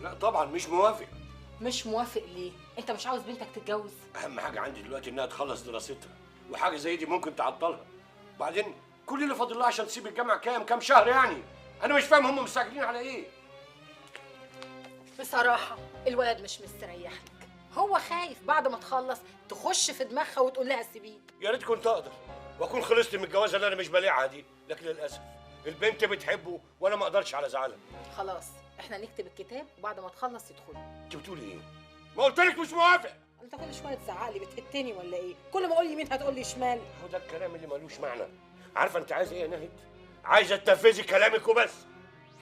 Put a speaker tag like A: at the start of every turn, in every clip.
A: لا طبعا مش موافق.
B: مش موافق ليه؟ انت مش عاوز بنتك تتجوز؟
A: اهم حاجه عندي دلوقتي انها تخلص دراستها، وحاجه زي دي ممكن تعطلها. بعدين كل اللي فاضل لها عشان تسيب الجامعه كام شهر يعني. انا مش فاهم هم مستعجلين على ايه.
B: بصراحه الولد مش مستريح لك، هو خايف بعد ما تخلص تخش في دماغها وتقول لها سيبيه.
A: يا ريت كنت اقدر واكون خلصت من الجوازه اللي انا مش بالعها دي، لكن للاسف البنت بتحبه وانا ما اقدرش على زعلها.
B: خلاص احنا نكتب الكتاب وبعد ما تخلص يدخلوا.
A: انت بتقولي ايه؟ ما قلت لك مش موافق.
B: انت كل شويه تزعق لي، بتهتني ولا ايه؟ كل ما اقول يمين هتقول لي شمال.
A: هو ده الكلام اللي ملوش معنى. عارفه انت عايزه ايه يا نهد؟ عايزه تنفذي كلامك وبس.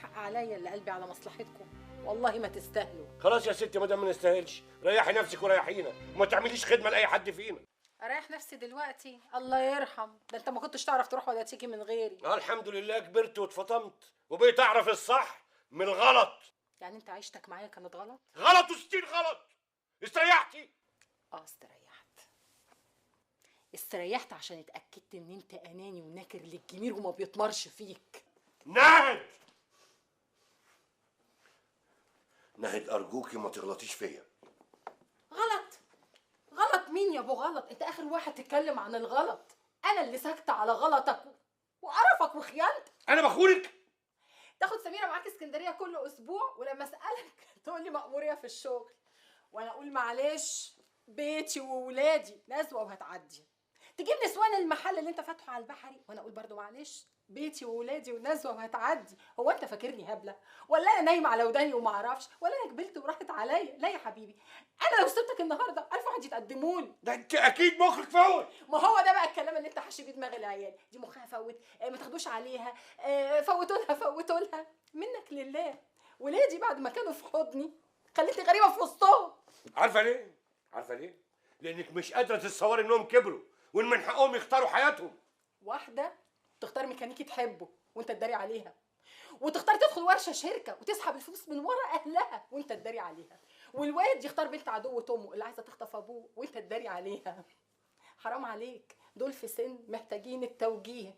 B: حق عليا اللي قلبي على مصلحتكم، والله ما تستاهلوا.
A: خلاص يا ستي ما دام ما نستاهلش، ريحي نفسك وريحينا وما تعمليش خدمه لاي حد فينا.
B: اريح نفسي دلوقتي؟ الله يرحم، ده انت ما كنتش تعرف تروح ولا تيجي من غيري.
A: الحمد لله كبرت واتفطمت وبقيت اعرف الصح من الغلط.
B: يعني انت عيشتك معايا كانت غلط؟
A: غلط وستين غلط. استريحتي؟
B: استريحت عشان اتاكدت ان انت اناني وناكر للجميل وما بيطمرش فيك.
A: نهد نهد ارجوكي ما تغلطيش فيا.
B: غلط؟ غلط مين يا ابو غلط؟ انت اخر واحد تتكلم عن الغلط. انا اللي ساكته على غلطك وقرفك وخيانتك.
A: انا بخونك؟
B: تاخد سميره معاك اسكندريه كل اسبوع ولما اسالك تقول لي مأموريه في الشغل، وانا اقول معلش بيتي وولادي نزوه وهتعدي. تجيب نسوان المحل اللي انت فاتحه على البحري وانا اقول برضو معلش بيتي وولادي ونزوه وهتعدي. هو انت فاكرني هبله ولا انا نايمه على وداني وما اعرفش ولا انا كبلت وراحت عليا؟ لا يا حبيبي، انا لو سبتك النهارده 1000 واحد يتقدمولي.
A: ده انت اكيد مخك فوت.
B: ما هو ده بقى الكلام اللي انت حاشي بيه دماغ العيال دي. مخها فوت، ما تاخدوش عليها، فوتوا لها منك لله. ولادي بعد ما كانوا في حضني خليتني غريبه في وسطهم.
A: عارفه ليه؟ عارفه ليه؟ لانك مش قادره تتصوري انهم كبروا وان من حقهم يختاروا حياتهم.
B: واحده تختار ميكانيكي تحبه وانت تداري عليها، وتختار تدخل ورشه شركه وتسحب الفلوس من ورا اهلها وانت تداري عليها، والواد يختار بنت عدوة امه اللي عايزه تخطف ابوه وانت تداري عليها. حرام عليك، دول في سن محتاجين التوجيه،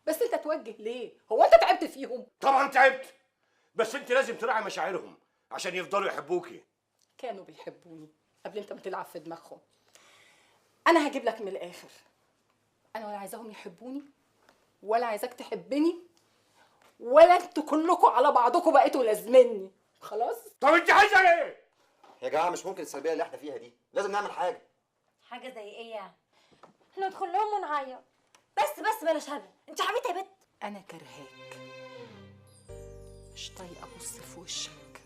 B: بس انت توجه ليه؟ هو انت تعبت فيهم؟
A: طبعا تعبت، بس انت لازم تراعي مشاعرهم عشان يفضلوا يحبوكي.
B: كانوا بيحبوني قبل انت ما تلعب في دماغهم. انا هجيب لك من الاخر، انا ولا عايزاهم يحبوني ولا عايزاك تحبني ولا انتوا كلكم على بعضكم بقيتوا لازمني. خلاص؟
A: طب انت عايزه ايه؟
C: يا جماعه مش ممكن السلبيه اللي احنا فيها دي، لازم نعمل حاجه.
D: حاجه زي ايه يعني؟ احنا ندخل لهم ونعيط. بس بلاش هبل، انت حبيبتي يا بت.
B: انا كرهاك، مش طايقه ابص في وشك،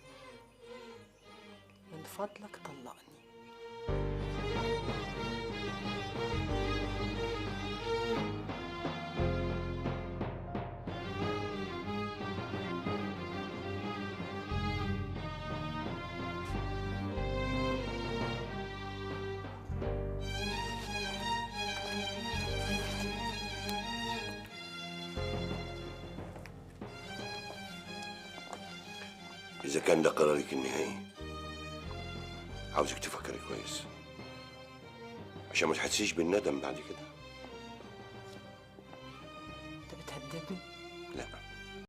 B: من فضلك طلقني.
A: إذا كان ده قرارك النهائي عاوزك تفكري كويس عشان ما تحسيش بالندم بعد كده.
B: انت بتهددني؟